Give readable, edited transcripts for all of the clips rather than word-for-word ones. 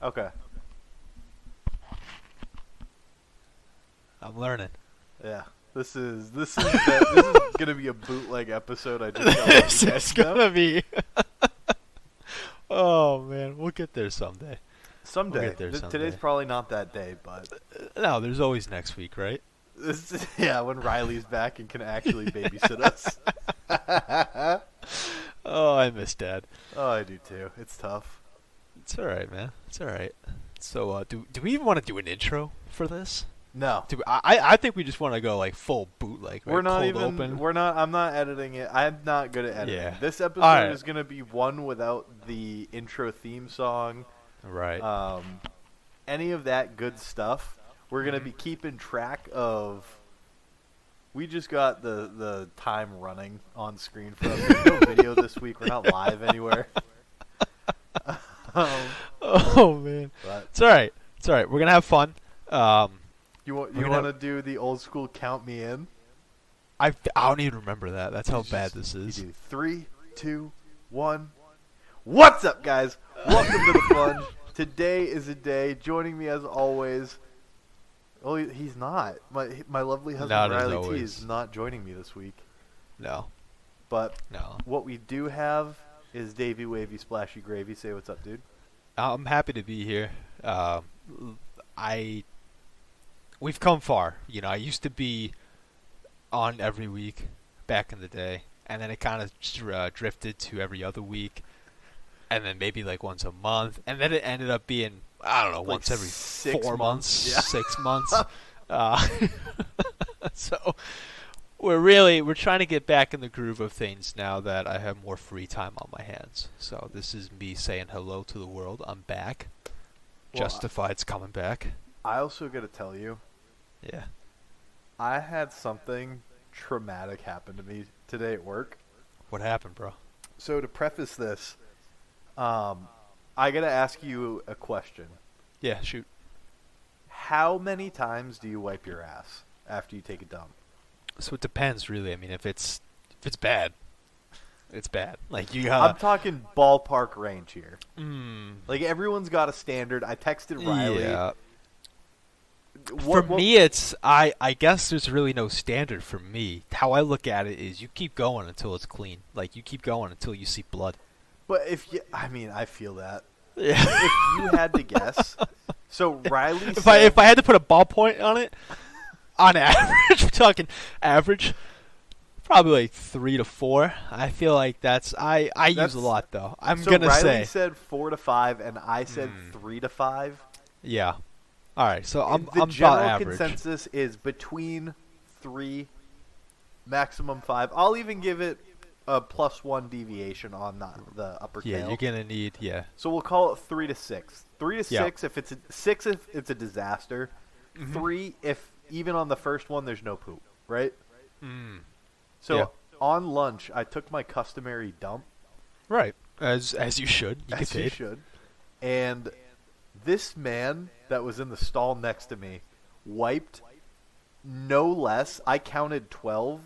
Okay. I'm learning. Yeah. This is gonna be a bootleg episode. I just got This is gonna be. Oh man, we'll get there someday. Someday. We'll get there someday. Today's probably not that day, but No, there's always next week, right? this is, yeah, when Riley's back and can actually babysit us. Oh, I miss Dad. Oh, I do too. It's tough. It's all right, man. It's all right. So, do we even want to do an intro for this? No. I think we just want to go like full bootleg. Right? We're not Cold even. open. We're not. I'm not editing it. I'm not good at editing. Yeah. This episode Alright. is gonna be one without the intro theme song. Right. Any of that good stuff. We're gonna be keeping track of. We just got the time running on screen for us. There's no video this week. We're not live anywhere. Oh man. But It's all right. It's all right. We're gonna have fun. you want gonna- to do the old school count me in? I don't even remember that. That's how You bad just- this is. You do 3, 2, 1. What's up, guys? Welcome to the Plunge. Today is a day. Joining me as always. Oh, he's not. My lovely husband Not as Riley T always. is not joining me this week. No. But No. what we do have is Davey Wavy Splashy Gravy. Say what's up, dude. I'm happy to be here. We've come far. You know, I used to be on every week back in the day, and then it kind of drifted to every other week, and then maybe like once a month, and then it ended up being, I don't know, Like once every 6 4 months, months. Yeah. 6 months. So we're trying to get back in the groove of things now that I have more free time on my hands. So this is me saying hello to the world. I'm back. Well, Jusitified's coming back. I also got to tell you, Yeah. I had something traumatic happen to me today at work. What happened, bro? So to preface this, I got to ask you a question. Yeah, shoot. How many times do you wipe your ass after you take a dump? So it depends, really. I mean, if it's bad, it's bad. Like you I'm talking ballpark range here. Mm, Like everyone's got a standard. I texted Riley. yeah. What- For me, it's I guess there's really no standard for me. How I look at it is you keep going until it's clean. Like you keep going until you see blood. But if you, I mean, I feel that. Yeah. If you had to guess, so Riley If said, I had to put a ballpoint on it, on average, we're talking average, probably like 3 to 4. I feel like I use That's- a lot though. I'm so gonna Riley say said 4 to 5, and I said 3 to 5. yeah. All right, so I'm The about general average. consensus is between 3, maximum 5. I'll even give it a +1 deviation on the upper Yeah, tail. you're gonna need So we'll call it 3 to 6. 3 to Yeah. 6 if it's 6 if it's a disaster. Mhm. 3 if even on the first one there's no poop, right? Mm. So Yeah. on lunch I took my customary dump, Right, as you should. You get as you paid. should, and this man that was in the stall next to me wiped no less. I counted 12,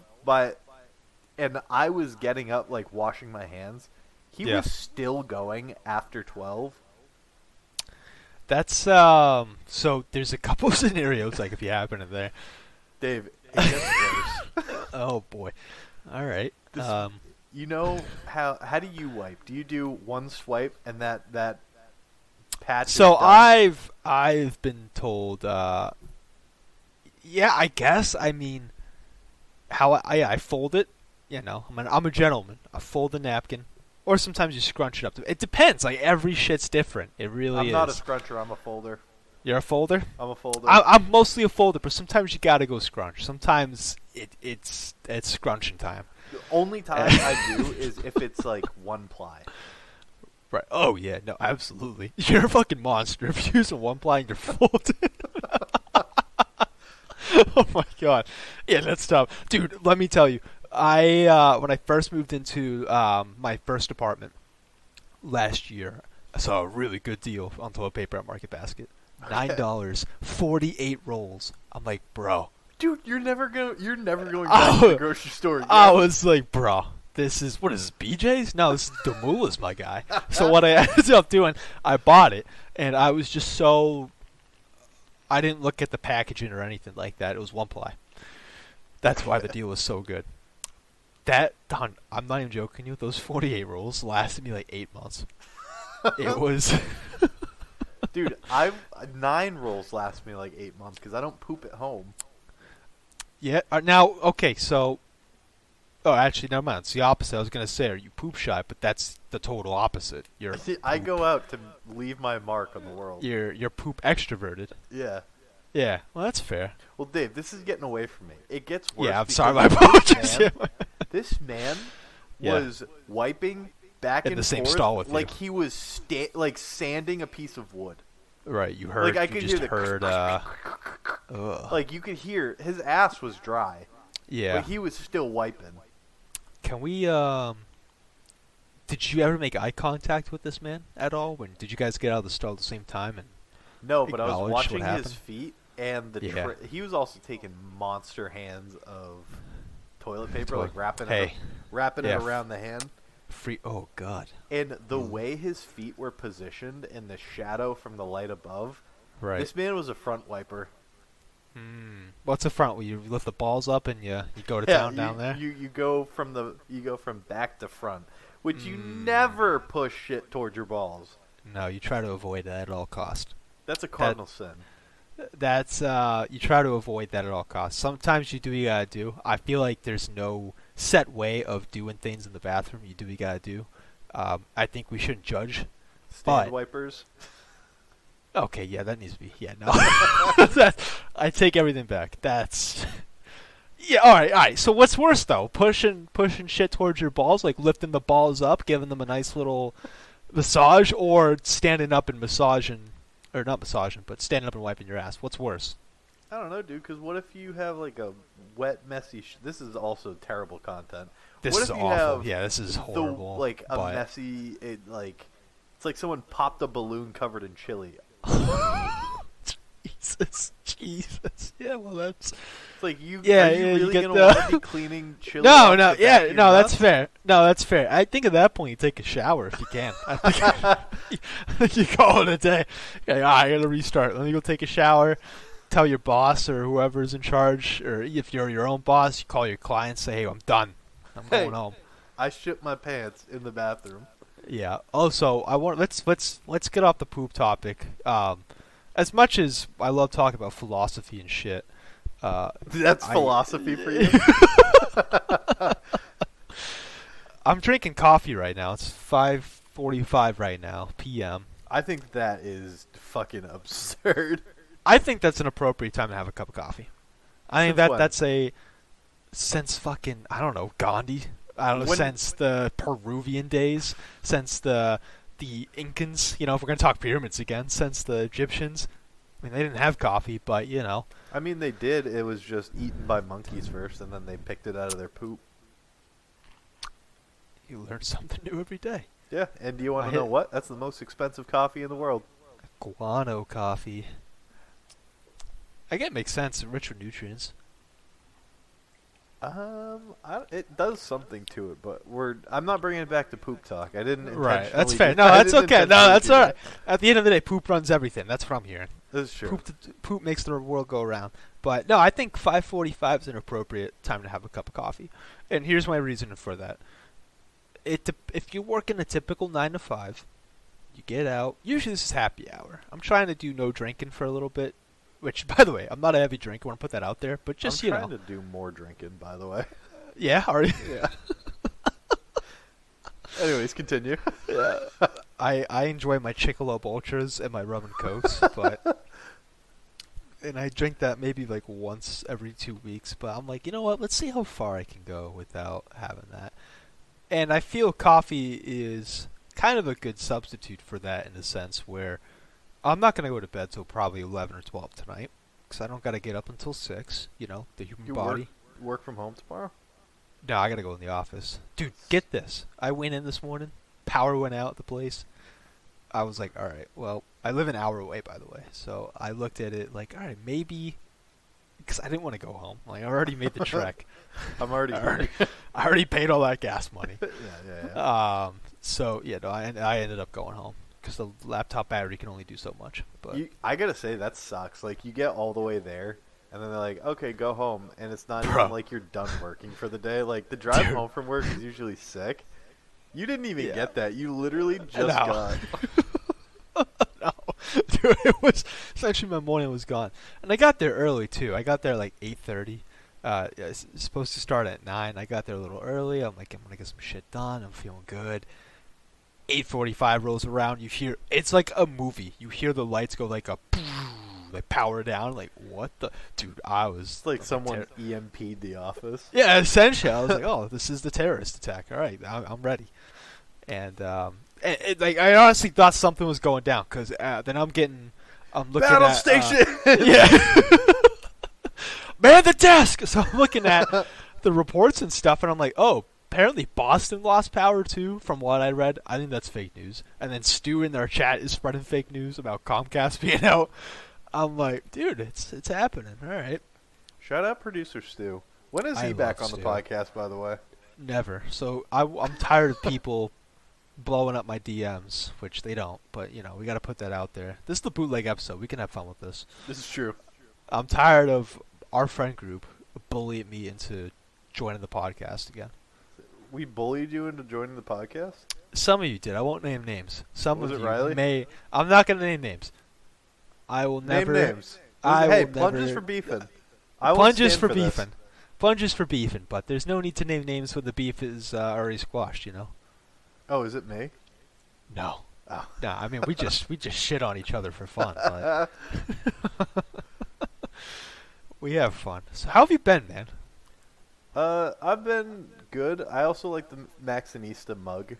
and I was getting up like washing my hands. He Yeah. was still going after 12. That's so there's a couple of scenarios like if you happen in there. Dave, it gets worse. Oh boy. All right. This- You know how do you wipe? Do you do one swipe and that patch? So is done? I've been told yeah, I guess. I mean how I fold it, you know. I'm a gentleman. I fold the napkin or sometimes you scrunch it up. It depends. Like every shit's different. It really I'm is. not a scruncher. I'm a folder. You're a folder? I'm a folder. I'm mostly a folder, but sometimes you gotta go scrunch. Sometimes it's scrunching time. The only time I do is if it's like one ply. Right. Oh yeah. No. Absolutely. You're a fucking monster if you're using one ply and you're folded. Oh my god. Yeah, that's tough, dude. Let me tell you. I when I first moved into my first apartment last year, I saw a really good deal on toilet paper at Market Basket. $9, 48 rolls. I'm like, bro. Dude, you're never going back to the grocery store again. I was like, bro, this is, what is this, BJ's? No, this is Demula's, my guy. So what I ended up doing, I bought it, and I was just so, I didn't look at the packaging or anything like that. It was one ply. That's why the deal was so good. Don, I'm not even joking you. Those 48 rolls lasted me like 8 months. It was... Dude, 9 rolls last me like 8 months because I don't poop at home. Yeah. Now, okay, so... Oh, actually, never mind. It's the opposite. I was going to say, are you poop shy? But that's the total opposite. I go out to leave my mark on the world. You're poop extroverted. Yeah. Yeah. Well, that's fair. Well, Dave, this is getting away from me. It gets worse. Yeah, I'm sorry. My apologies. This man was wiping back in and the same forth stall with like you. he was like sanding a piece of wood. Right. You heard. Like I could you just hear heard. Like you could hear his ass was dry. Yeah. But he was still wiping. Can we? Did you ever make eye contact with this man at all? When did you guys get out of the stall at the same time? And no, but I was watching what his feet, and he was also taking monster hands of toilet paper, like wrapping it around the hand. Oh God! And the way his feet were positioned in the shadow from the light above, right? This man was a front wiper. What's the front? Where you lift the balls up and you go to town down there? You go from back to front, which you never push shit towards your balls. No, you try to avoid that at all costs. That's a cardinal sin. That's you try to avoid that at all costs. Sometimes you do what you gotta do. I feel like there's no set way of doing things in the bathroom. You do what you gotta do. I think we shouldn't judge. Stand wipers. Okay, yeah, that needs to be. Yeah, no. I take everything back. That's... Yeah, all right. So what's worse, though? Pushing shit towards your balls, like lifting the balls up, giving them a nice little massage, or standing up and massaging... Or not massaging, but standing up and wiping your ass. What's worse? I don't know, dude, because what if you have, like, a wet, messy... This is also terrible content. This is awful. Yeah, this is horrible. A messy... It's like someone popped a balloon covered in chili. Jesus. Yeah, well, that's... It's like, are you really going to want to be cleaning chili? No, that's fair. No, that's fair. I think at that point you take a shower if you can. I think you call it a day. Yeah, I got to restart. Let me go take a shower. Tell your boss or whoever's in charge, or if you're your own boss, you call your client, say, hey, I'm done. I'm going home. I shit my pants in the bathroom. Yeah. Also, let's get off the poop topic. As much as I love talking about philosophy and shit, that's philosophy for you. I'm drinking coffee right now. It's 5:45 right now, p.m. I think that is fucking absurd. I think that's an appropriate time to have a cup of coffee. I think that's since fucking, I don't know, Gandhi. I don't know, since the Peruvian days, since the Incans, if we're going to talk pyramids again, since the Egyptians. I mean, they didn't have coffee, but, I mean, they did. It was just eaten by monkeys first, and then they picked it out of their poop. You learn something new every day. Yeah, and do you want to know what? That's the most expensive coffee in the world. Guano coffee. I guess it makes sense. Rich with nutrients. It does something to it, but I'm not bringing it back to poop talk. I didn't intentionally. Right, that's fair. No, that's okay. No, that's all right. At the end of the day, poop runs everything. That's what I'm hearing. That's true. Poop makes the world go around. But no, I think 5:45 is an appropriate time to have a cup of coffee. And here's my reason for that. If you work in a typical 9 to 5, you get out. Usually this is happy hour. I'm trying to do no drinking for a little bit. Which, by the way, I'm not a heavy drinker. I want to put that out there. But just, I'm trying to do more drinking, by the way. Yeah? Are you? Yeah. Anyways, continue. Yeah. I enjoy my Chickalope Ultras and my rum and cokes, and I drink that maybe like once every 2 weeks. But I'm like, you know what? Let's see how far I can go without having that. And I feel coffee is kind of a good substitute for that in a sense where I'm not going to go to bed till probably 11 or 12 tonight because I don't got to get up until 6, the human body. Work from home tomorrow? No, I got to go in the office. Dude, get this. I went in this morning. Power went out at the place. I was like, all right, well, I live an hour away, by the way. So I looked at it like, all right, maybe, because I didn't want to go home. Like, I already made the trek. I'm already here. I already paid all that gas money. Yeah. So yeah, no, I ended up going home because the laptop battery can only do so much. But I gotta say that sucks. Like you get all the way there, and then they're like, "Okay, go home," and it's not even like you're done working for the day. Like the drive home from work is usually sick. You didn't even get that. You literally just got. No, dude, it was essentially my morning was gone, and I got there early too. I got there like 8:30. It's supposed to start at 9. I got there a little early. I'm like, I'm gonna get some shit done. I'm feeling good. 8:45 rolls around. You hear it's like a movie. You hear the lights go like a like power down. Like what the dude? I was it's like someone EMP'd the office. Yeah, essentially. I was like, oh, this is the terrorist attack. All right, I'm ready. And like I honestly thought something was going down because then I'm looking Battle at station. Yeah. Man the desk. So I'm looking at the reports and stuff, and I'm like, oh, apparently Boston lost power too. From what I read, I think that's fake news. And then Stu in their chat is spreading fake news about Comcast being out. I'm like, dude, it's happening. All right. Shout out producer Stu. When is he back on the podcast? By the way, never. So I'm tired of people blowing up my DMs, which they don't. But you know, we got to put that out there. This is the bootleg episode. We can have fun with this. This is true. I'm tired of our friend group bullying me into joining the podcast again. We bullied you into joining the podcast? Some of you did. I won't name names. Some Was of it you Riley? may. I'm not going to name names. I will never. Name names. Hey, plunges for beefing. Plunges for beefing. Plunges for beefing. But there's no need to name names when the beef is already squashed. You know. Oh, is it me? No. Oh. No. I mean, we just shit on each other for fun. But we have fun. So how have you been, man? I've been good. I also like the Maxinista mug.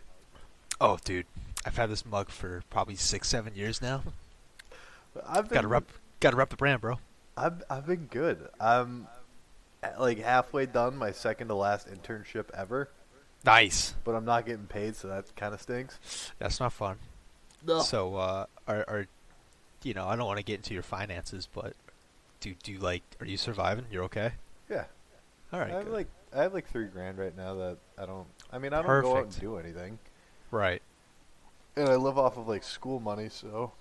Oh, dude, I've had this mug for probably 6-7 years now. I've been gotta rep the brand, bro. I've been good. I'm like halfway done my second to last internship ever. Nice. But I'm not getting paid, so that kind of stinks. That's not fun. No. So, are you know, I don't want to get into your finances, but do you like? Are you surviving? You're okay? Yeah. All right. I have like $3,000 right now that I don't. I mean, I don't Perfect. go out and do anything. Right. And I live off of like school money, so.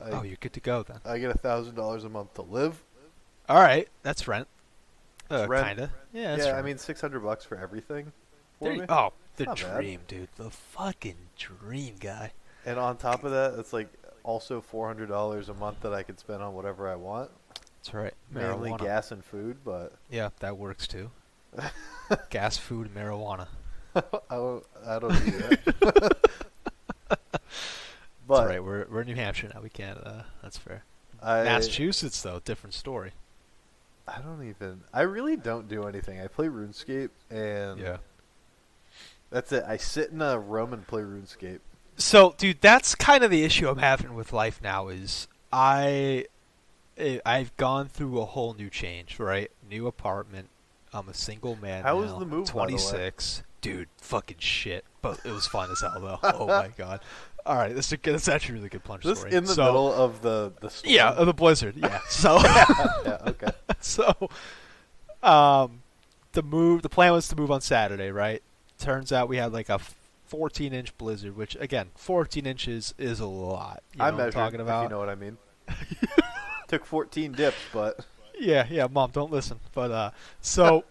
Oh, you're good to go then. I get $1,000 a month to live. All right, that's rent. Rent. Kinda. Yeah. That's Yeah, rent. I mean $600 for everything. Oh, the Not dream, dude. The fucking dream, guy. And on top of that, it's like also $400 a month that I could spend on whatever I want. That's right. Mainly Marijuana. gas and food, but Yeah, that works too. Gas, food, and marijuana. I don't do that. But That's right. We're in New Hampshire now. We can't. That's fair. I Massachusetts, though, different story. I really don't do anything. I play RuneScape, and Yeah. that's it. I sit in a room and play RuneScape. So, dude, that's kind of the issue I'm having with life now. Is I've gone through a whole new change, right? New apartment. I'm a single man. How now, was the move, by the way? 26. Dude, fucking shit. But it was fun as hell, though. Oh my god. All right, that's actually a really good plunge This story. in the middle of the storm? Yeah, of the blizzard. Yeah. So. Yeah. Okay. So, the plan was to move on Saturday, right? Turns out we had like a 14-inch blizzard, which again, 14 inches is a lot. You know I what I'm measured, talking about? if you know what I mean. Took 14 dips, but Yeah, Mom, don't listen. But so,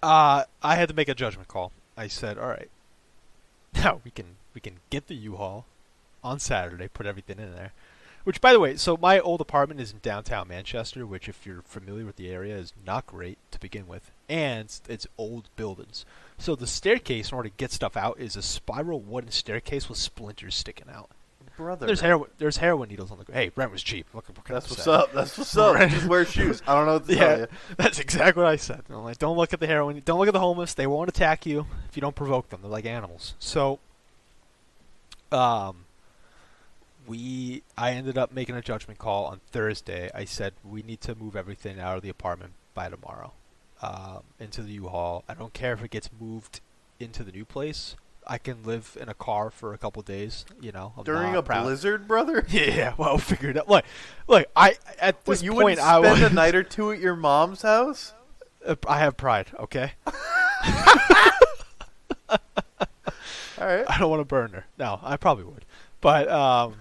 I had to make a judgment call. I said, all right, now we can get the U-Haul on Saturday, put everything in there. Which, by the way, so my old apartment is in downtown Manchester, which, if you're familiar with the area, is not great to begin with. And it's old buildings. So the staircase, in order to get stuff out, is a spiral wooden staircase with splinters sticking out. brother, There's heroin needles on the ground. Hey, rent was cheap. What can that's I what's say? up. That's what's up. Just wear shoes. I don't know what to tell you. That's exactly what I said. I'm like, don't look at the heroin. Don't look at the homeless. They won't attack you if you don't provoke them. They're like animals. So, I ended up making a judgment call on Thursday. I said we need to move everything out of the apartment by tomorrow, into the U-Haul. I don't care if it gets moved into the new place. I can live in a car for a couple days. You know, During a blizzard, brother. Yeah, well, figured out. Look. At this You point, wouldn't spend a night or two at your mom's house? I have pride, okay? All right. I don't want to burn her. No, I probably would. But, and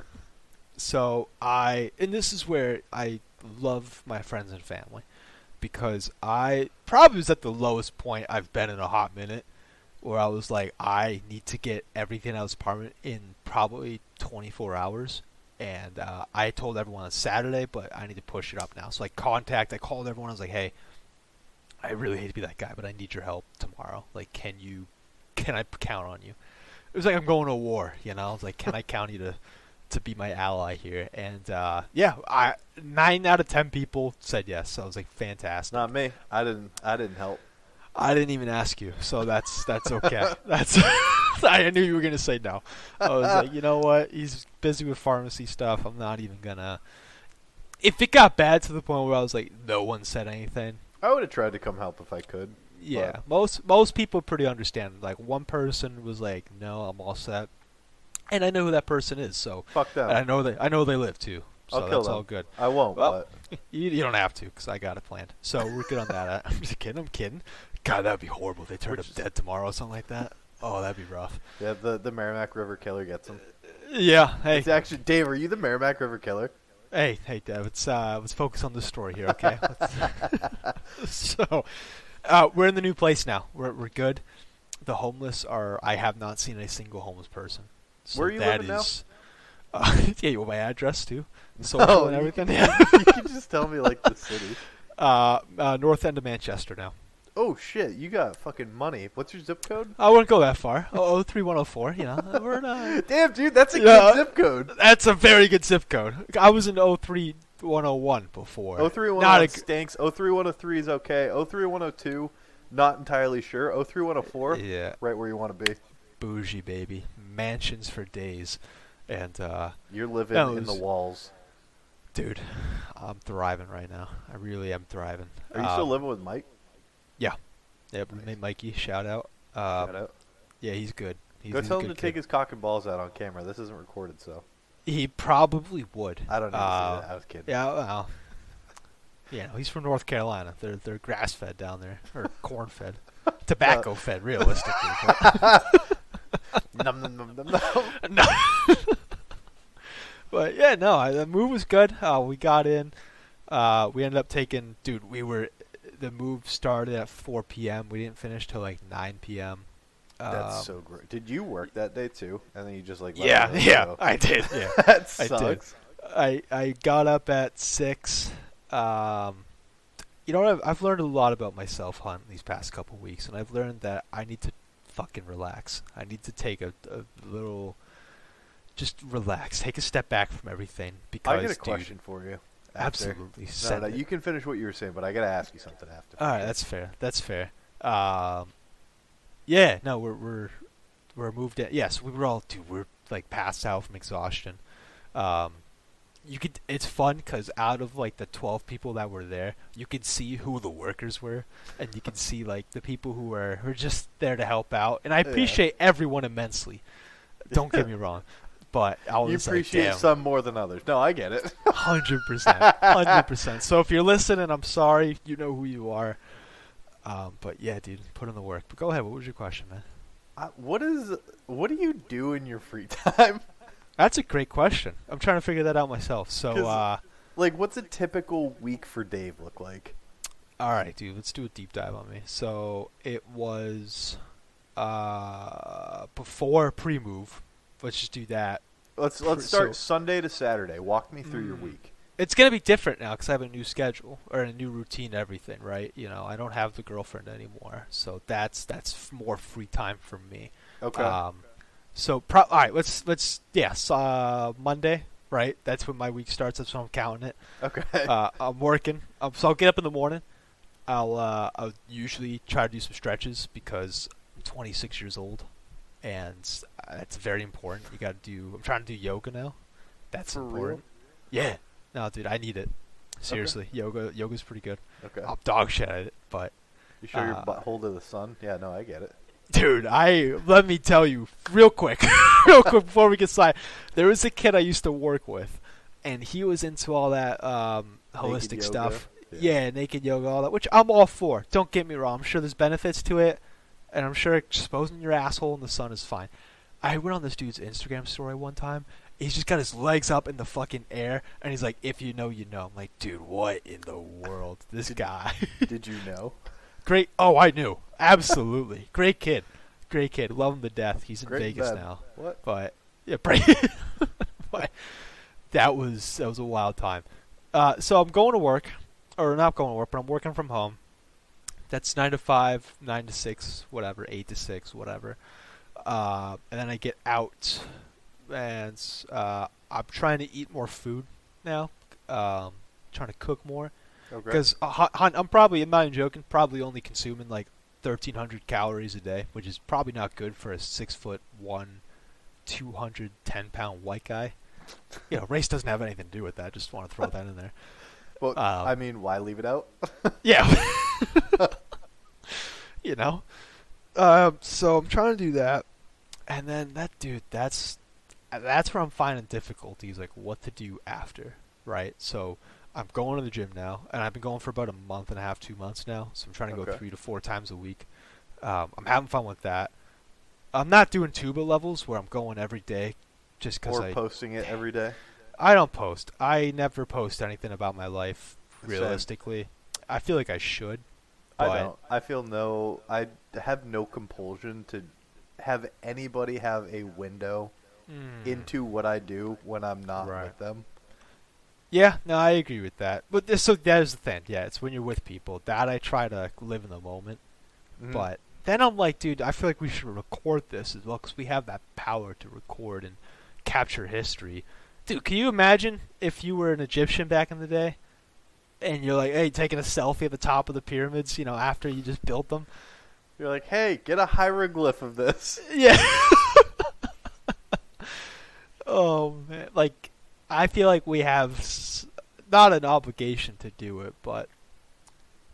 this is where I love my friends and family, because I probably was at the lowest point I've been in a hot minute, where I was like, I need to get everything out of this apartment in probably 24 hours. And I told everyone on Saturday, but I need to push it up now. So I called everyone. I was like, hey, I really hate to be that guy, but I need your help tomorrow. Like, can I count on you? It was like I'm going to war, you know? I was like, can I count you to be my ally here? And, 9 out of 10 people said yes. So I was like, fantastic. Not me. I didn't help. I didn't even ask you, so that's okay. That's I knew you were gonna say no. I was like, you know what? He's busy with pharmacy stuff. I'm not even gonna. If it got bad to the point where I was like, no one said anything, I would have tried to come help if I could. Yeah, most people pretty understand. Like, one person was like, no, I'm all set, and I know who that person is. So fuck them. And I know they live too. So I'll kill that's them. all good. I won't. Well, but you don't have to, because I got it planned. So we're good on that. I'm just kidding. I'm kidding. God, that'd be horrible. They turned up dead tomorrow or something like that. Oh, that'd be rough. Yeah, the Merrimack River Killer gets them. Yeah, hey. It's actually, Dave, are you the Merrimack River Killer? Hey, Dave. Let's focus on the story here, okay? So, we're in the new place now. We're good. The homeless are. I have not seen a single homeless person. So where are you living now? Yeah, you want my address too, social and everything. You can just tell me like the city. North end of Manchester now. Oh shit, you got fucking money. What's your zip code? I wouldn't go that far. 03104, you know. We're not. Damn, dude, that's a good zip code. That's a very good zip code. I was in 03101 before. 03101 stinks. 03103 is okay. 03102, not entirely sure. 03104, yeah, right where you want to be. Bougie, baby. Mansions for days. And you're living in the walls. Dude, I'm thriving right now. I really am thriving. Are you still living with Mike? Yeah. Yeah, roommate Mikey, shout out. Shout out. Yeah, he's good. Go tell him to take his cock and balls out on camera. This isn't recorded, so. He probably would. I don't know. I was kidding. Yeah, well. Yeah, he's from North Carolina. They're grass fed down there, or corn fed, tobacco fed, realistically. Num, num, num, num, num. No. But yeah, no, the move was good. We got in. We ended up taking. Dude, the move started at 4 p.m. We didn't finish till like 9 p.m. That's so great. Did you work that day too? And then you just like yeah, go? I did. Yeah, that sucks. I got up at 6. You know what? I've learned a lot about myself, Hunt, these past couple weeks, and I've learned that I need to fucking relax. I need to take a little, just relax, take a step back from everything. Because I get a question for you. After. Absolutely. No, you can finish what you were saying, but I gotta ask you something after. All right, that's fair. That's fair. Yeah, no, we're moved in. Yes, we were all, dude, we're like passed out from exhaustion. It's fun because out of like the 12 people that were there, you could see who the workers were, and you could see like the people who were just there to help out. And I appreciate everyone immensely. Don't get me wrong. But I was you appreciate like, some more than others. No, I get it. 100%. 100%. So if you're listening, I'm sorry. You know who you are. But yeah, dude, put in the work. But go ahead. What was your question, man? What do you do in your free time? That's a great question. I'm trying to figure that out myself. So, like, what's a typical week for Dave look like? All right, dude. Let's do a deep dive on me. So it was before pre-move. Let's just do that. Let's start Sunday to Saturday. Walk me through your week. It's going to be different now because I have a new schedule or a new routine and everything, right? You know, I don't have the girlfriend anymore. So that's more free time for me. Okay. So, all right, Monday, right? That's when my week starts. That's when I'm counting it. Okay. I'm working. So I'll get up in the morning. I'll usually try to do some stretches because I'm 26 years old. And that's very important. I'm trying to do yoga now. That's For important. real? Yeah. No, dude, I need it. Seriously. Okay. Yoga's pretty good. Okay. I'm dog shit at it, but. You show your butthole to the sun? Yeah, no, I get it. Dude, let me tell you real quick before we get started. There was a kid I used to work with, and he was into all that holistic stuff. Yeah, naked yoga, all that, which I'm all for. Don't get me wrong. I'm sure there's benefits to it, and I'm sure exposing your asshole in the sun is fine. I went on this dude's Instagram story one time. He's just got his legs up in the fucking air, and he's like, if you know, you know. I'm like, dude, what in the world? This guy. Did you know? Great. Oh, I knew. Absolutely. Great kid. Great kid. Love him to death. He's in Vegas now. What? But, yeah, but that was a wild time. So I'm going to work. Or not going to work, but I'm working from home. That's 9 to 5, 9 to 6, whatever, 8 to 6, whatever. And then I get out, and I'm trying to eat more food now. Trying to cook more. Because I'm not even joking, probably only consuming like 1,300 calories a day, which is probably not good for a 6'1", 210-pound white guy. You know, race doesn't have anything to do with that. Just want to throw that in there. Well, I mean, why leave it out? Yeah. You know? So I'm trying to do that. And then that's where I'm finding difficulties, like what to do after, right? So I'm going to the gym now, and I've been going for about a month and a half, 2 months now. So I'm trying to go 3 to 4 times a week. I'm having fun with that. I'm not doing tuba levels where I'm going every day just because Or posting it every day? I don't post. I never post anything about my life, realistically. I feel like I should. But I don't. I have no compulsion to have anybody have a window into what I do when I'm not with them. Yeah, no, I agree with that. But so that is the thing. Yeah, it's when you're with people that I try to live in the moment. But then I'm like, dude, I feel like we should record this as well because we have that power to record and capture history. Dude, can you imagine if you were an Egyptian back in the day and you're like, hey, taking a selfie at the top of the pyramids, you know, after you just built them? You're like, hey, get a hieroglyph of this. Yeah. Oh, man. Like, I feel like we have not an obligation to do it, but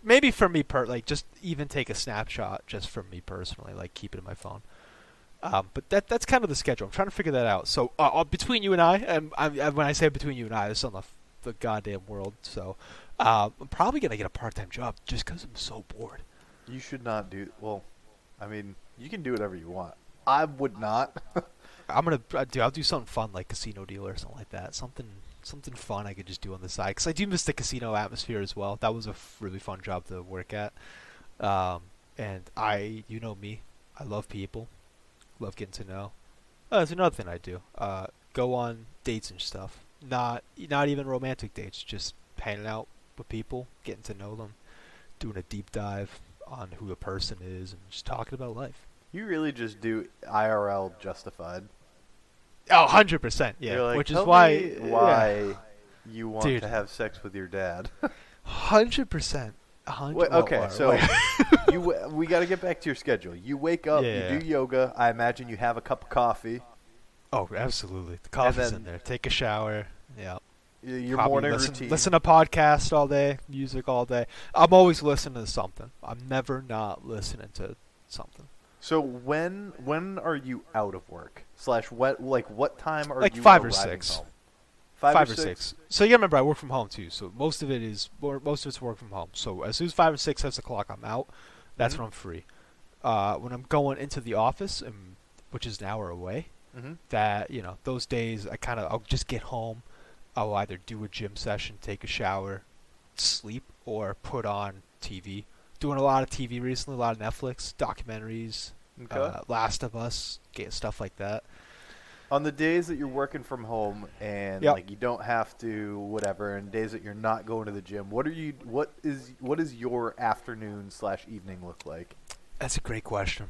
maybe for me, like, just even take a snapshot just for me personally, like, keep it in my phone. But that's kind of the schedule. I'm trying to figure that out. So between you and I, and when I say between you and I, this is on the goddamn world. So I'm probably going to get a part-time job just because I'm so bored. You should not do... Well, I mean, you can do whatever you want. I would not. I'll do something fun like casino dealer or something like that. Something fun I could just do on the side. Because I do miss the casino atmosphere as well. That was a really fun job to work at. And you know me, I love people. Love getting to know. That's another thing I do. Go on dates and stuff. Not even romantic dates. Just hanging out with people, getting to know them, doing a deep dive on who the person is, and just talking about life. You really just do IRL Justified. Oh, 100%. Yeah, like, which is why you want to have sex with your dad. 100%. Okay, so we got to get back to your schedule. You wake up, you do yoga. I imagine you have a cup of coffee. Oh, absolutely. The coffee's in there. Take a shower. Yeah. Your morning routine. Listen to podcasts all day, music all day. I'm always listening to something. I'm never not listening to something. So when are you out of work? What time are like you 5 or arriving 6. home? 5 or 6. So you gotta remember, I work from home too. So most of it's work from home. So as soon as 5 or 6 o'clock, I'm out. That's when I'm free. When I'm going into the office, which is an hour away, that those days I'll just get home. I'll either do a gym session, take a shower, sleep, or put on TV. Doing a lot of TV recently, a lot of Netflix documentaries, Last of Us, stuff like that. On the days that you're working from home and like you don't have to whatever, and days that you're not going to the gym, what is your afternoon / evening look like? That's a great question.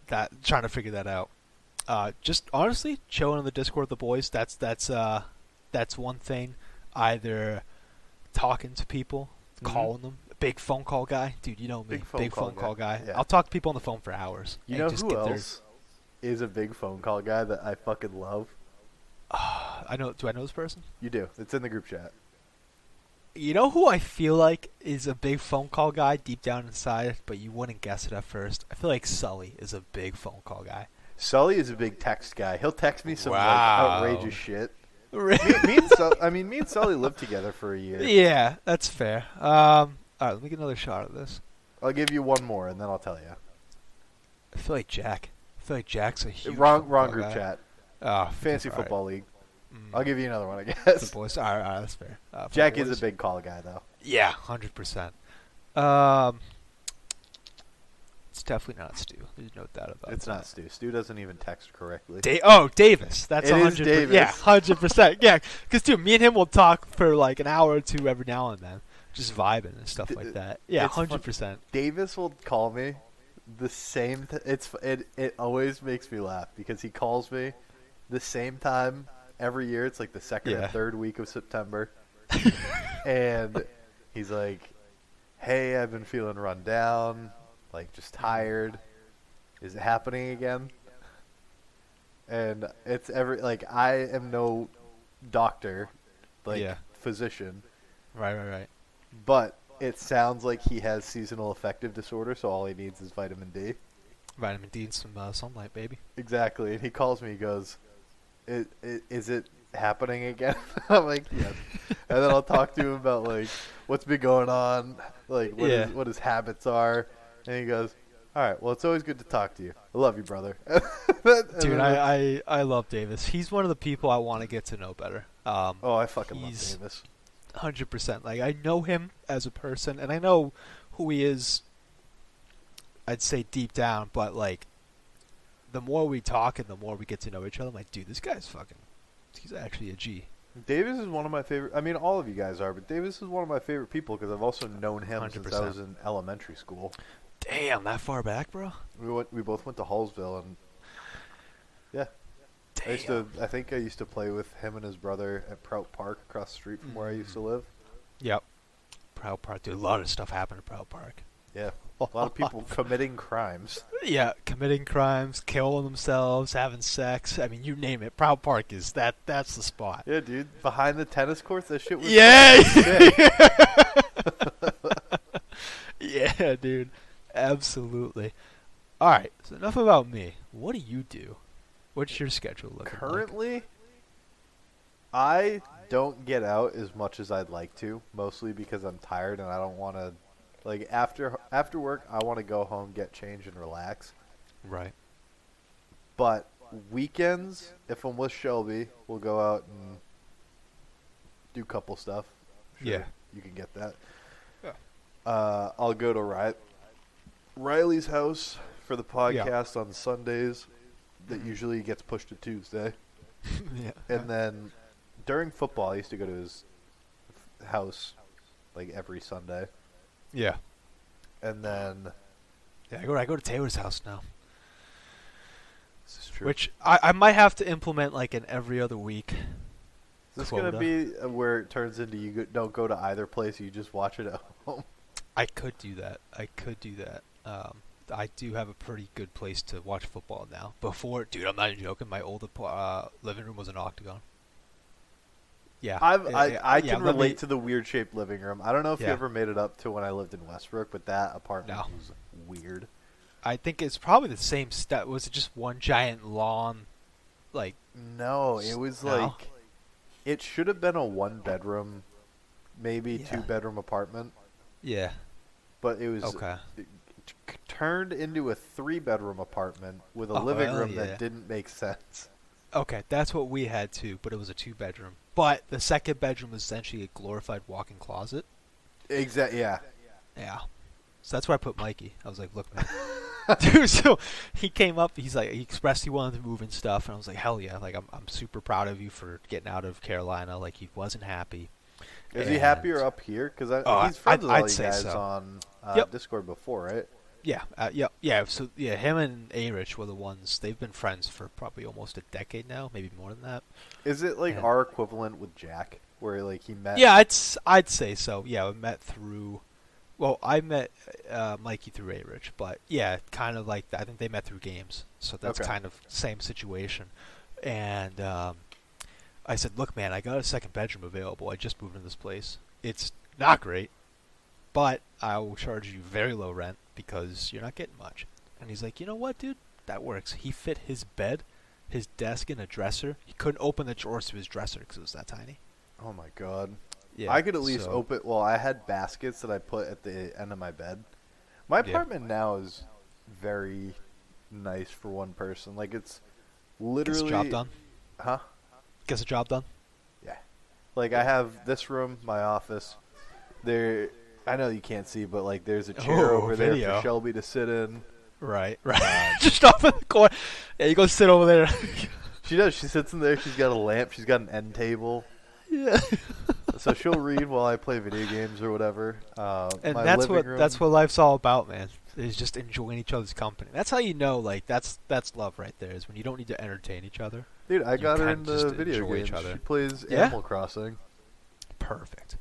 Trying to figure that out. Just honestly chilling in the Discord with the boys. That's one thing. Either talking to people, calling them. Big phone call guy, dude. You know me, big phone call guy. Yeah. I'll talk to people on the phone for hours. You know who else is a big phone call guy that I fucking love? I know. Do I know this person? You do. It's in the group chat. You know who I feel like is a big phone call guy deep down inside, but you wouldn't guess it at first? I feel like Sully is a big phone call guy. Sully is a big text guy. He'll text me some outrageous shit. Me and Sully lived together for a year. Yeah, that's fair. All right, let me get another shot of this. I'll give you one more, and then I'll tell you. I feel like Jack's a huge wrong football group guy. chat. Oh, Fantasy all right. football league. Mm. I'll give you another one, I The guess. boys. All right, that's fair. Jack what is a big call guy, though. Yeah, 100%. It's definitely not Stu. There's no doubt about it. It's not Stu. Stu doesn't even text correctly. Davis. That's It 100%. is Davis. Yeah, 100%. Yeah, because dude, me and him will talk for like an hour or two every now and then, just vibing and stuff like that. Yeah, It's 100%. Davis will call me the same. It always makes me laugh because he calls me the same time every year. It's like the second or third week of September, and he's like, "Hey, I've been feeling run down, like just tired. Is it happening again?" And it's I am no doctor, physician, Right. but it sounds like he has seasonal affective disorder, so all he needs is vitamin D. Vitamin D and some sunlight, baby. Exactly. And he calls me, he goes, is it happening again? I'm like, yes. And then I'll talk to him about, like, what's been going on, like, what his habits are. And he goes, all right, well, it's always good to talk to you. I love you, brother. Dude, I love Davis. He's one of the people I want to get to know better. I fucking love Davis. 100%. Like, I know him as a person, and I know who he is, I'd say deep down, but, like, the more we talk and the more we get to know each other, I'm like, dude, this guy's he's actually a G. Davis is one of my favorite, I mean, all of you guys are, but Davis is one of my favorite people because I've also known him 100%. Since I was in elementary school. Damn, that far back, bro? We both went to Hallsville, and yeah. Damn. I think I used to play with him and his brother at Prout Park across the street from where I used to live. Yep. Prout Park. Dude, a lot of stuff happened at Prout Park. Yeah. A lot of people committing crimes. Yeah, committing crimes, killing themselves, having sex. I mean, you name it. Prout Park is that's the spot. Yeah, dude. Behind the tennis courts, that shit was Yeah, dude. Absolutely. All right, so enough about me. What do you do? What's your schedule looking Currently, like? I don't get out as much as I'd like to, mostly because I'm tired and I don't want to, like, after work, I want to go home, get changed, and relax. Right. But weekends, if I'm with Shelby, we'll go out and do couple stuff. Sure, Yeah. You can get that. Yeah. I'll go to Riley's house for the podcast on Sundays. That usually gets pushed to Tuesday. Yeah. And then during football, I used to go to his house like every Sunday. Yeah. And then I go to Taylor's house now. this is true. Which I might have to implement like an every other week. Is this going to be where it turns into you don't go to either place, you just watch it at home? I could do that. I do have a pretty good place to watch football now. Before, dude, I'm not even joking. My old living room was an octagon. Yeah, I can relate to the weird shaped living room. I don't know if you ever made it up to when I lived in Westbrook, but that apartment was weird. I think it's probably the same stuff. Was it just one giant lawn? Like no, it was like it should have been a 1-bedroom, maybe 2-bedroom apartment. Yeah, but it was it turned into a 3-bedroom apartment with a living room that didn't make sense. Okay, that's what we had too, but it was a 2-bedroom. But the second bedroom was essentially a glorified walk-in closet. Exactly. Yeah. Yeah. So that's where I put Mikey. I was like, "Look, man, dude." So he came up. He expressed he wanted to move and stuff, and I was like, "Hell yeah!" Like I'm super proud of you for getting out of Carolina. Like he wasn't happy. Is he happier up here? Because he's friends with all you guys on Discord before, right? Yeah. So him and A-Rich were the ones. They've been friends for probably almost a decade now, maybe more than that. Is it like our equivalent with Jack, where like he met? Yeah, I'd say so. Yeah, we met through. Well, I met Mikey through A-Rich, but yeah, kind of like I think they met through games, so that's kind of same situation. And I said, "Look, man, I got a second bedroom available. I just moved into this place. It's not great, but I will charge you very low rent because you're not getting much." And he's like, "You know what, dude? That works." He fit his bed his desk and a dresser. He couldn't open the drawers to his dresser because it was that tiny. Oh my god. Yeah, I could at least open. Well, I had baskets that I put at the end of my bed. My apartment now is very nice for one person. Like, it's literally. Gets the job done. Huh? Gets the job done. Yeah. Like, I have this room, my office. There, I know you can't see, but like, there's a chair over there for Shelby to sit in. Right. Just off in the corner. Yeah, you go sit over there. She does. She sits in there. She's got a lamp. She's got an end table. Yeah. So she'll read while I play video games or whatever. And that's what life's all about, man. Is just enjoying each other's company. That's how you know, like, that's love right there. Is when you don't need to entertain each other. Dude, I got her into video games. She plays Animal Crossing. Perfect.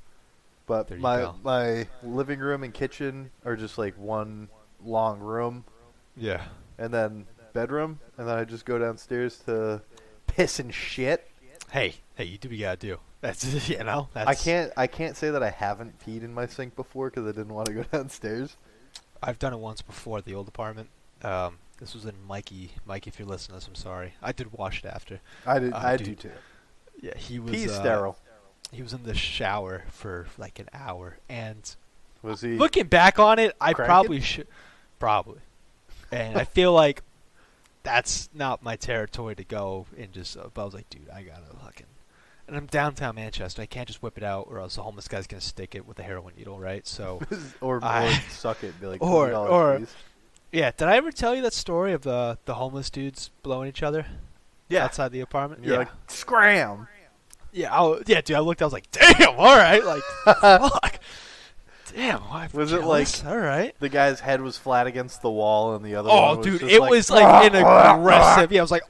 But my living room and kitchen are just like one long room. Yeah. And then bedroom, and then I just go downstairs to piss and shit. Hey, you do what you gotta do. That's That's. I can't say that I haven't peed in my sink before because I didn't want to go downstairs. I've done it once before at the old apartment. This was in Mikey. Mike, if you're listening to this, I'm sorry. I did wash it after. I do too. Yeah, he was. Pee's sterile. He was in the shower for like an hour, and was he? Looking back on it, I cranking? probably should. Probably. And I feel like that's not my territory to go and just. But I was like, dude, I gotta fucking. And I'm downtown Manchester. I can't just whip it out, or else the homeless guy's gonna stick it with a heroin needle, right? So. or suck it, and be like, or please. Yeah. Did I ever tell you that story of the homeless dudes blowing each other? Yeah. Outside the apartment. You're like, scram. Yeah, dude. I looked. I was like, damn. All right, like, fuck. Damn. Was it like all right? The guy's head was flat against the wall, and the other one was dude, just it was like an aggressive. Yeah, I was like,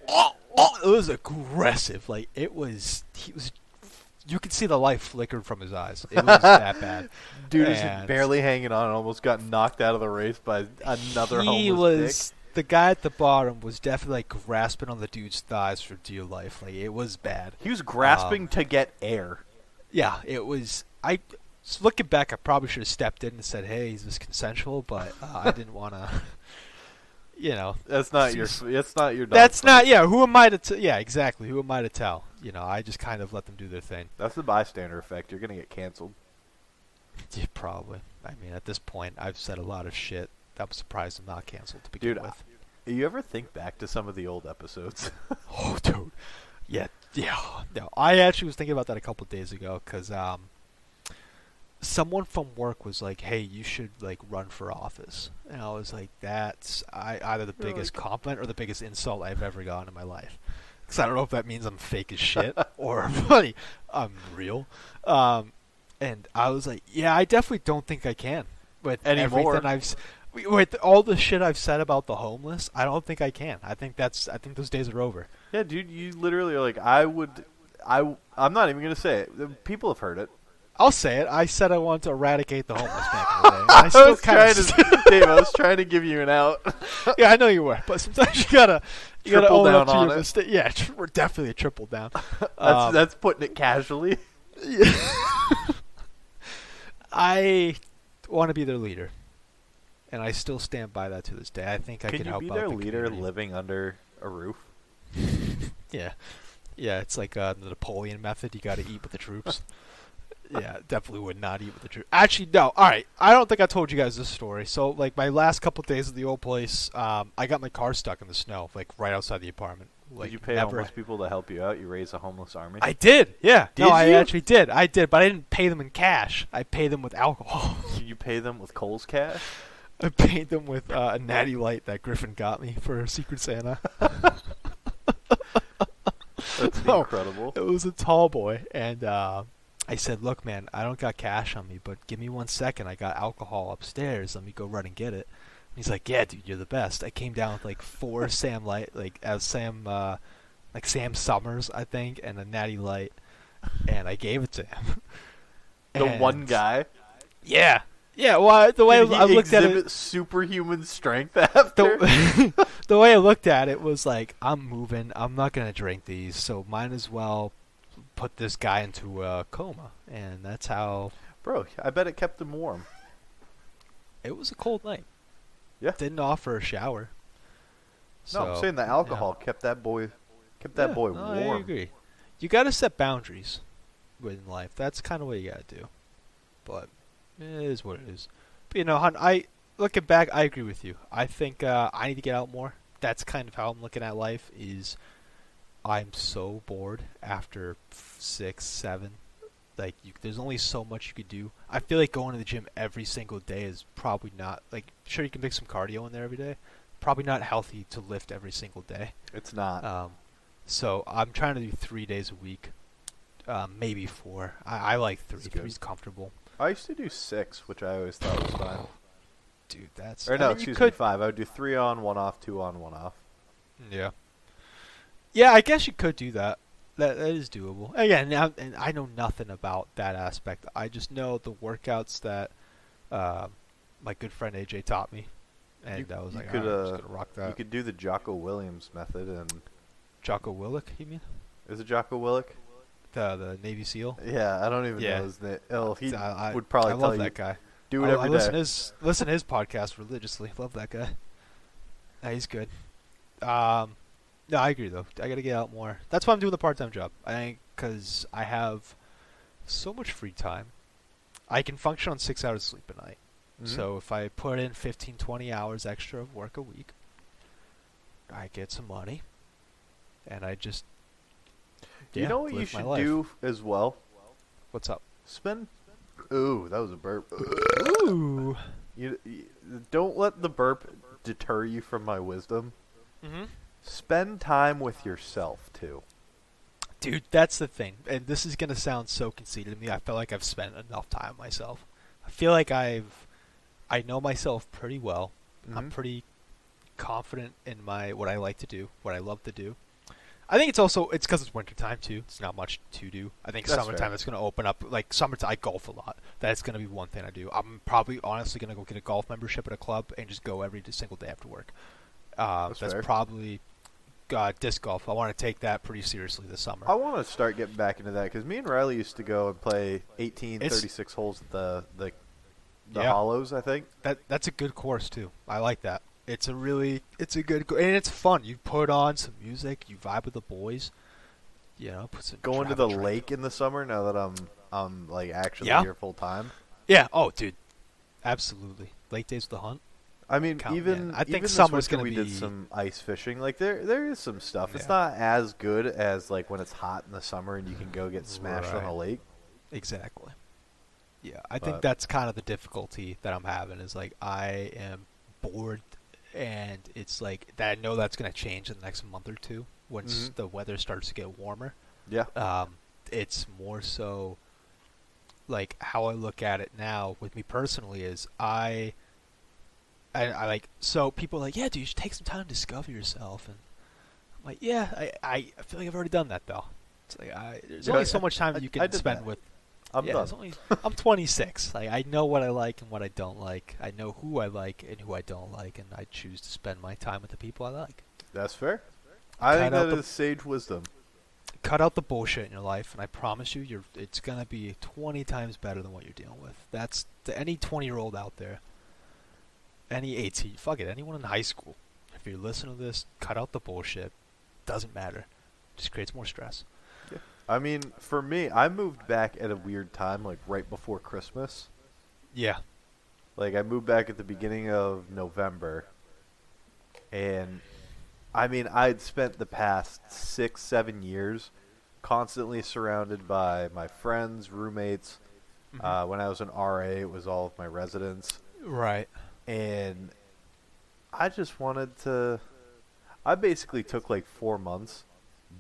it was aggressive. Like it was. He was. You could see the light flickered from his eyes. It was that bad. Dude was barely hanging on and almost got knocked out of the race by another homeless dick. The guy at the bottom was definitely like grasping on the dude's thighs for dear life. Like it was bad. He was grasping to get air. Yeah, it was. Looking back, I probably should have stepped in and said, "Hey, is this consensual?" But I didn't want to. You know, that's not your. That's not your. That's not. Yeah, who am I to? Yeah, exactly. Who am I to tell? You know, I just kind of let them do their thing. That's the bystander effect. You're gonna get canceled. Yeah, probably. I mean, at this point, I've said a lot of shit. I'm surprised I'm not canceled to begin with. You ever think back to some of the old episodes? Oh, dude. Yeah. No, I actually was thinking about that a couple of days ago because someone from work was like, "Hey, you should like run for office," and I was like, "That's either the biggest compliment or the biggest insult I've ever gotten in my life." Because I don't know if that means I'm fake as shit or I'm real. And I was like, "Yeah, I definitely don't think I can." With anymore. With all the shit I've said about the homeless, I don't think I can. I think those days are over. Yeah, dude, you literally are like, I'm not even gonna say it. People have heard it. I'll say it. I said I wanted to eradicate the homeless back in the day. Dave, I was trying to give you an out. Yeah, I know you were, but sometimes you gotta own up to your mistake. Yeah, we're definitely a triple down. That's putting it casually. Yeah. I want to be their leader. And I still stand by that to this day. I think I can help out the community. Can you be their leader community. living under a roof? Yeah. Yeah, it's like the Napoleon method. You got to eat with the troops. Yeah, definitely would not eat with the troops. Actually, no. All right. I don't think I told you guys this story. So, like, my last couple of days at the old place, I got my car stuck in the snow, like, right outside the apartment. Like, did you pay homeless people to help you out? You raise a homeless army? I did, yeah. Did you? I actually did. I did, but I didn't pay them in cash. I paid them with alcohol. You pay them with Kohl's cash? I paid them with a Natty Light that Griffin got me for Secret Santa. That's incredible. It was a tall boy, and I said, "Look, man, I don't got cash on me, but give me 1 second. I got alcohol upstairs. Let me go run and get it." And he's like, "Yeah, dude, you're the best." I came down with like 4 Sam Summers, I think, and a Natty Light, and I gave it to him. The one guy. Yeah. Yeah, well, the way I looked at it, superhuman strength after. The way I looked at it was like, I'm moving. I'm not gonna drink these, so might as well put this guy into a coma, and that's how. Bro, I bet it kept him warm. It was a cold night. Yeah. Didn't offer a shower. No, I'm saying the alcohol kept that boy Kept that boy no, warm. I agree. You got to set boundaries in life. That's kind of what you got to do. But it is what it is. But, you know, hon, looking back, I agree with you. I think I need to get out more. That's kind of how I'm looking at life. Is I'm so bored after 6, 7. Like, there's only so much you could do. I feel like going to the gym every single day is probably not, like, sure you can make some cardio in there every day. Probably not healthy to lift every single day. It's not. So I'm trying to do 3 days a week, maybe 4. I like 3. 3's comfortable. I used to do 6, which I always thought was fine. Dude, that's... Or no, excuse me, 5. I would do 3 on, 1 off, 2 on, 1 off. Yeah. Yeah, I guess you could do that. That is doable. Again, and I know nothing about that aspect. I just know the workouts that my good friend AJ taught me. And I was like, I'm just going to rock that. You could do the Jocko Williams method. And Jocko Willink, you mean? Is it Jocko Willink? The Navy SEAL? Yeah, I don't even know his name. Oh, he would probably tell you. I love that guy. Do it every day. Listen to his podcast religiously. Love that guy. Yeah, he's good. No, I agree, though. I got to get out more. That's why I'm doing the part-time job. I think because I have so much free time. I can function on 6 hours of sleep a night. Mm-hmm. So if I put in 15, 20 hours extra of work a week, I get some money. And I just, you know what you should do as well? What's up? Ooh, that was a burp. Ooh. You don't let the burp deter you from my wisdom. Mm-hmm. Spend time with yourself, too. Dude, that's the thing. And this is going to sound so conceited to me. I feel like I've spent enough time with myself. I feel like I know myself pretty well. Mm-hmm. I'm pretty confident in what I like to do, what I love to do. I think it's because it's wintertime, too. It's not much to do. I think that's summertime it's going to open up. Like, summertime, I golf a lot. That's going to be one thing I do. I'm probably honestly going to go get a golf membership at a club and just go every single day after work. That's probably disc golf. I want to take that pretty seriously this summer. I want to start getting back into that because me and Riley used to go and play 36 holes at the Hollows, I think. That's a good course, too. I like that. It's a good and it's fun. You put on some music, you vibe with the boys. You know, going to the lake in the summer now that I'm like actually here full time. Yeah. Oh, dude. Absolutely. Lake days with the hunt. I mean, I think summer's going to be. We did some ice fishing. Like there is some stuff. Yeah. It's not as good as like when it's hot in the summer and you can go get smashed on a lake. Exactly. Yeah, I think that's kind of the difficulty that I'm having is like I am bored, and it's like that. I know that's going to change in the next month or two once the weather starts to get warmer. Yeah. It's more so like how I look at it now with me personally is I like, so people are like, yeah, dude, you should take some time to discover yourself. And I'm like, yeah, I feel like I've already done that, though. It's like, there's only so much time that you can spend with. I'm done. I'm 26. Like, I know what I like and what I don't like. I know who I like and who I don't like, and I choose to spend my time with the people I like. That's fair. I think that is sage wisdom. Cut out the bullshit in your life, and I promise you, it's going to be 20 times better than what you're dealing with. That's to any 20-year-old out there. Any 18, fuck it, anyone in high school. If you're listening to this, cut out the bullshit. Doesn't matter. Just creates more stress. Yeah. I mean, for me, I moved back at a weird time, like right before Christmas. Yeah. Like, I moved back at the beginning of November. And, I mean, I'd spent the past 6-7 years constantly surrounded by my friends, roommates. Mm-hmm. When I was an RA, it was all of my residents. Right. And I just wanted to... I basically took like 4 months,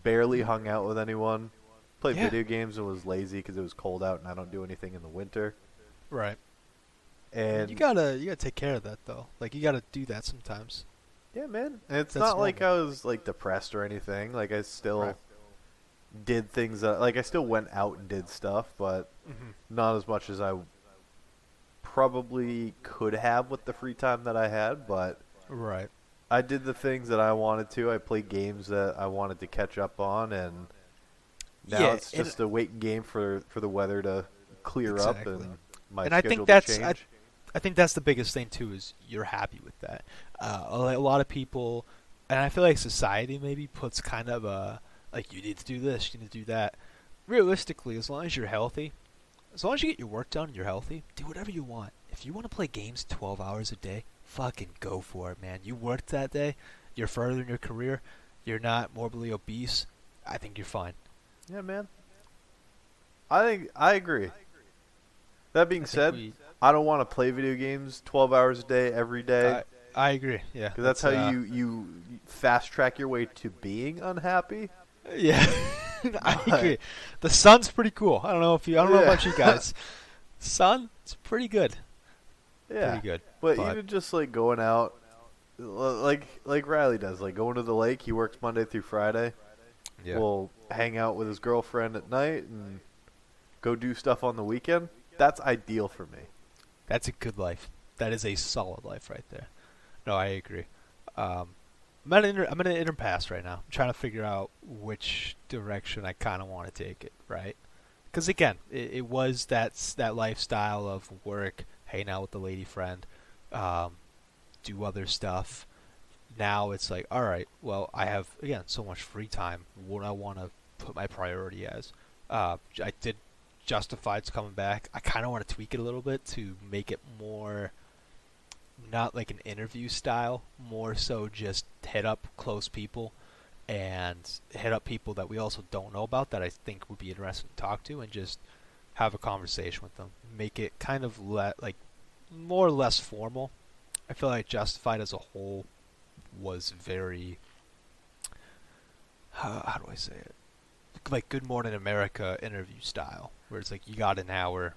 barely hung out with anyone, played video games and was lazy because it was cold out and I don't do anything in the winter. Right. And you gotta take care of that, though. Like, you gotta do that sometimes. Yeah, man. And it's not like I was like depressed or anything. Like, I still did things like I still went out and did stuff, but not as much as I probably could have with the free time that I had. But I did the things that I wanted to. I played games that I wanted to catch up on, and now it's just a waiting game for the weather to clear up and my schedule to change. I think that's the biggest thing too, is you're happy with that. A lot of people, and I feel like society maybe puts kind of Like, you need to do this, you need to do that. Realistically, as long as you're healthy, as long as you get your work done and you're healthy, do whatever you want. If you want to play games 12 hours a day, fucking go for it, man. You worked that day, you're further in your career, you're not morbidly obese, I think you're fine. Yeah, man. I agree. That being said, I don't want to play video games 12 hours a day every day. I agree, yeah. Because that's how you fast track your way to being unhappy. Yeah, I agree. The sun's pretty cool. I don't know about you guys. Sun, it's pretty good. Yeah, pretty good. But even just like going out, like Riley does, like going to the lake. He works Monday through Friday. Yeah. We'll hang out with his girlfriend at night and go do stuff on the weekend. That's ideal for me. That's a good life. That is a solid life right there. No, I agree. I'm at an impasse right now. I'm trying to figure out which direction I kind of want to take it, right? Because again, it was that lifestyle of work, hang out with the lady friend, do other stuff. Now it's like, all right, well, I have, again, so much free time. What I want to put my priority as. I did Justified's coming back. I kind of want to tweak it a little bit to make it more, not like an interview style, more so just hit up close people and hit up people that we also don't know about that I think would be interesting to talk to and just have a conversation with them. Make it kind of like more or less formal. I feel like Justified as a whole was very, how do I say it? Like Good Morning America interview style, where it's like, you got an hour,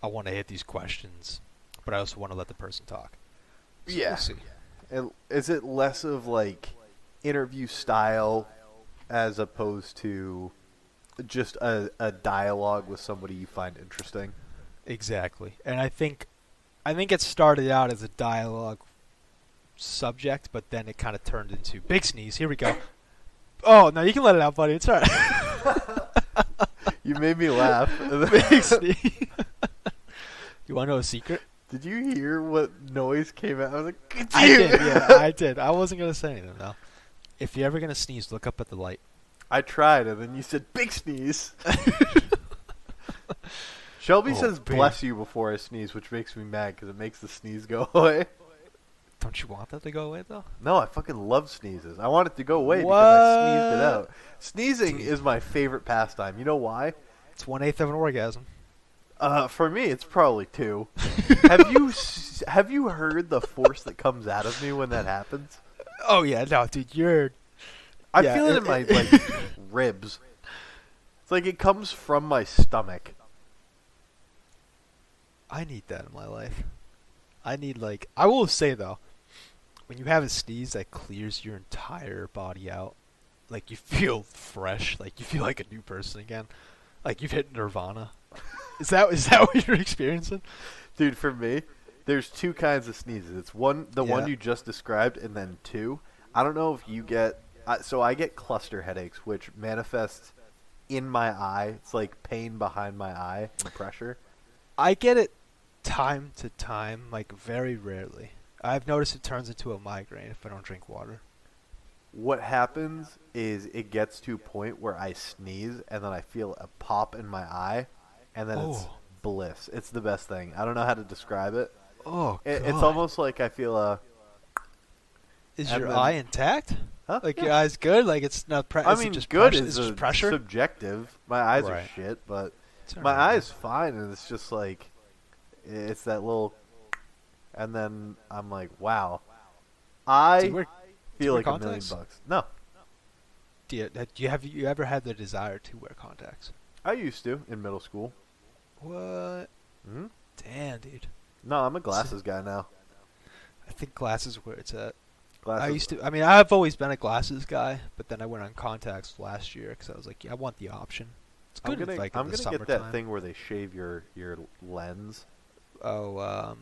I want to hit these questions, but I also want to let the person talk. So yeah. We'll see. And is it less of like interview style as opposed to just a dialogue with somebody you find interesting? Exactly. And I think it started out as a dialogue subject, but then it kind of turned into big sneeze. Here we go. Oh, no, you can let it out, buddy. It's all right. You made me laugh. Big sneeze. You want to know a secret? Did you hear what noise came out? I was like, I did, yeah, I did. I wasn't going to say anything, though. If you're ever going to sneeze, look up at the light. I tried, and then you said, big sneeze. Shelby says, bless you before I sneeze, which makes me mad because it makes the sneeze go away. Don't you want that to go away, though? No, I fucking love sneezes. I want it to go away because I sneezed it out. Sneezing is my favorite pastime. You know why? It's 1/8 of an orgasm. For me, it's probably 2. Have you heard the force that comes out of me when that happens? Oh yeah, no, dude, I feel it in my like ribs. It's like it comes from my stomach. I need that in my life. I will say though, when you have a sneeze that clears your entire body out, like you feel fresh, like you feel like a new person again, like you've hit nirvana. Is that what you're experiencing? Dude, for me, there's 2 kinds of sneezes. It's one you just described, and then 2. I don't know if you get... so I get cluster headaches, which manifests in my eye. It's like pain behind my eye and pressure. I get it time to time, like very rarely. I've noticed it turns into a migraine if I don't drink water. What happens is it gets to a point where I sneeze, and then I feel a pop in my eye, and then it's bliss. It's the best thing. I don't know how to describe it. Oh, God. It's almost like I feel a... Is your eye intact? Huh? Like your eye's good? Like it's not I mean, just good is just pressure? Subjective. My eyes are shit, but my eye's fine, and it's just like... It's that little... And then I'm like, wow. I feel like contacts? $1 million. No. Have you ever had the desire to wear contacts? I used to in middle school. What? Hmm? Damn, dude. No, I'm a glasses guy now. I think glasses where it's at. Glasses. I've always been a glasses guy, but then I went on contacts last year because I was like, yeah, I want the option. It's good. I'm gonna get that thing where they shave your lens. Oh,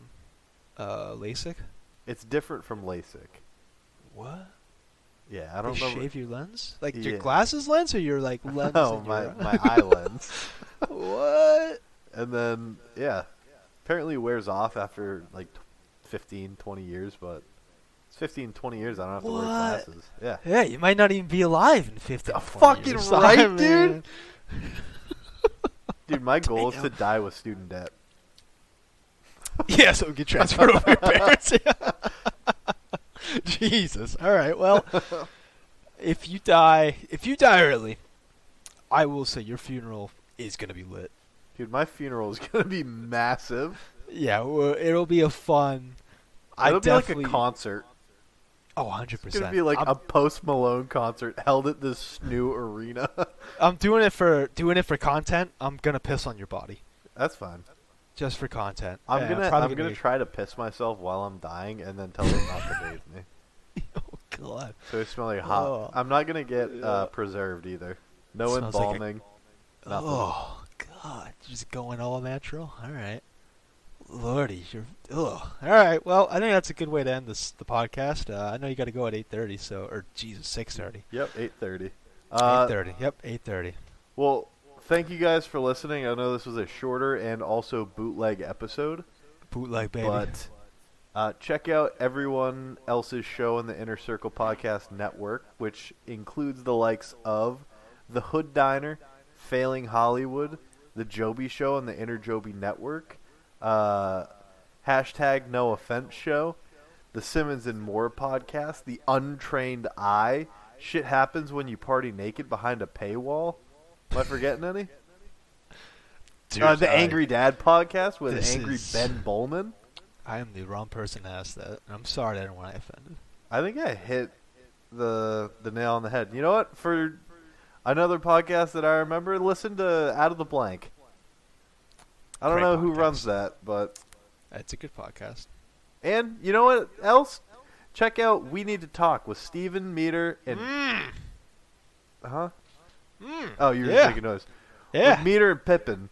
LASIK. It's different from LASIK. What? Yeah, I don't know. Shave your lens? Like your glasses lens or your like lens? No, my eye lens. What? And then apparently it wears off after like 15, 20 years, but It's 15, 20 years. I don't have to What? wear glasses. Yeah. Yeah, you might not even be alive in 15 20 Fucking years. right, I mean, dude. Dude, my goal is to die with student debt. Yeah, so we can transfer over your parents. Jesus. All right. Well, if you die early, I will say your funeral is gonna be lit. Dude, my funeral is gonna be massive. Yeah, well, it'll be a fun. It'll be like a concert. Oh, 100%. It's gonna be like a Post Malone concert held at this new arena. I'm doing it for content. I'm gonna piss on your body. That's fine. Just for content. I'm gonna try to piss myself while I'm dying and then tell them not to bathe me. Oh God. So it smells like hot. Oh. I'm not gonna get preserved either. No Smells like embalming. Nothing. Oh God, just going all natural. All right, Lordy, you're. Ugh. All right, well, I think that's a good way to end the podcast. I know you got to go at 8:30, so 6:30. Yep, 8:30. 8:30. Yep, 8:30. Well, thank you guys for listening. I know this was a shorter and also bootleg episode. Bootleg, baby. But check out everyone else's show in the Inner Circle Podcast Network, which includes the likes of The Hood Diner, Failing Hollywood, The Joby Show on the Inner Joby Network, Hashtag No Offense Show, The Simmons and More Podcast, The Untrained Eye, Shit Happens When You Party Naked Behind a Paywall. Am I forgetting any? Dude, The Angry Dad Podcast with This Angry is- Ben Bowman. I am the wrong person to ask that. I'm sorry I didn't want to offend. I think I hit the nail on the head. You know what? For another podcast that I remember, listen to Out of the Blank. I don't Great know who podcast. runs that, but... It's a good podcast. And you know what else? Check out We Need to Talk with Steven Meter and... Huh? Oh, you were making noise. Yeah. With Meter and Pippin.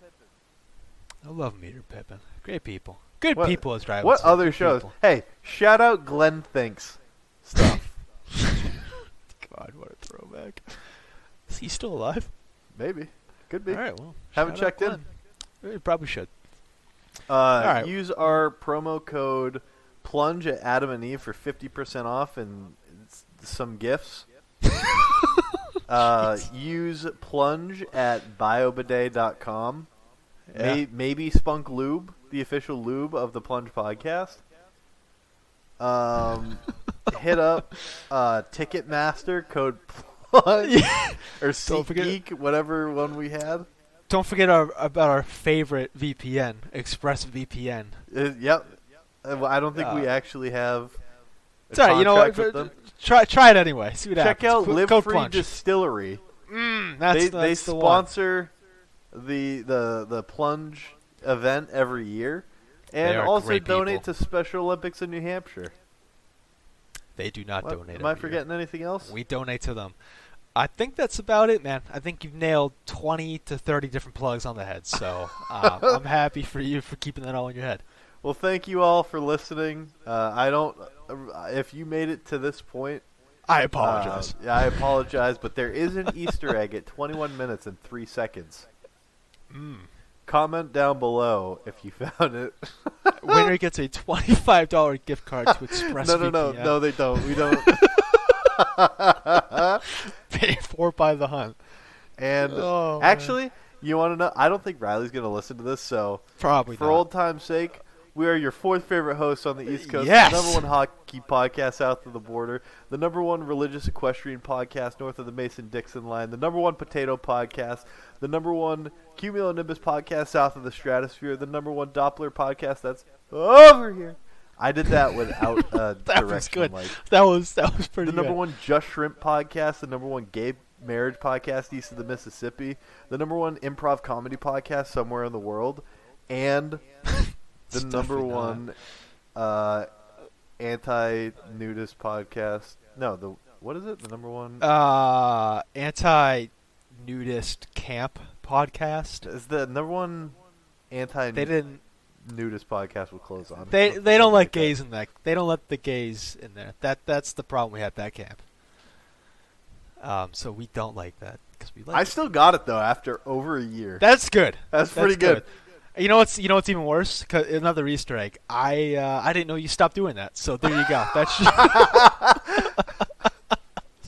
I love Meter Pippin. Great people. Good What- people, as Dry would What say. other Good shows? people. Hey, shout out Glenn Thinks stuff. God, what a throwback. Is he still alive? Maybe. Could be. All right, well. Haven't shout out checked in. Glenn. We probably should. Right. Use our promo code Plunge at Adam and Eve for 50% off and some gifts. Use Plunge at biobidet.com. Yeah. Maybe Spunk Lube, the official lube of the Plunge podcast. Hit up Ticketmaster, code Plunge, or SeatGeek, whatever one we had. Don't forget about our favorite VPN, ExpressVPN. Yep. I don't think we actually have a It's alright, you know what? contract with them. Try it anyway. See what happens. Check out Code Live Free Plunge. Distillery. That's They the one. sponsor the Plunge event every year, and They are also great donate people. to Special Olympics in New Hampshire. They do not donate. Am I every year. forgetting anything else? We donate to them. I think that's about it, man. I think you've nailed 20 to 30 different plugs on the head. So I'm happy for you for keeping that all in your head. Well, thank you all for listening. If you made it to this point, I apologize. yeah, I apologize, but there is an Easter egg at 21 minutes and 3 seconds. Comment down below if you found it. Winner gets a $25 gift card to ExpressVPN. No, they don't. We don't. Pay for by the hunt. And Oh, actually, you want to know? I don't think Riley's going to listen to this, so Probably for not. old time's sake, we are your fourth favorite hosts on the East Coast. Yes! The number one hockey podcast south of the border. The number one religious equestrian podcast north of the Mason-Dixon line. The number one potato podcast. The number one cumulonimbus podcast south of the stratosphere. The number one Doppler podcast that's over here. I did that without That direction. was good. Like, That was pretty the number good. one Just Shrimp podcast, the number one gay marriage podcast east of the Mississippi, the number one improv comedy podcast somewhere in the world, and the It's number definitely one anti-nudist podcast. No, what is it? The number one Anti-nudist camp podcast. is the number one They didn't. anti-nudist podcast will close on. They Something don't let like that. gays in that. They don't let the gays in there. That's the problem we had at that camp. So we don't like that because we like. I still got it though after over a year. That's good. That's pretty good. You know what's even worse? 'Cause another Easter egg. I didn't know you stopped doing that. So there you go. That's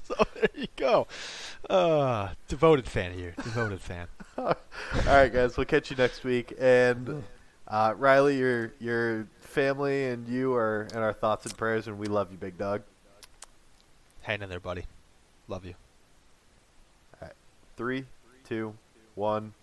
so there you go. Devoted fan here. Devoted fan. All right, guys. We'll catch you next week. And Riley, your family and you are in our thoughts and prayers, and we love you, big dog. Hang in there, buddy. Love you. All right. 3, 2, 1.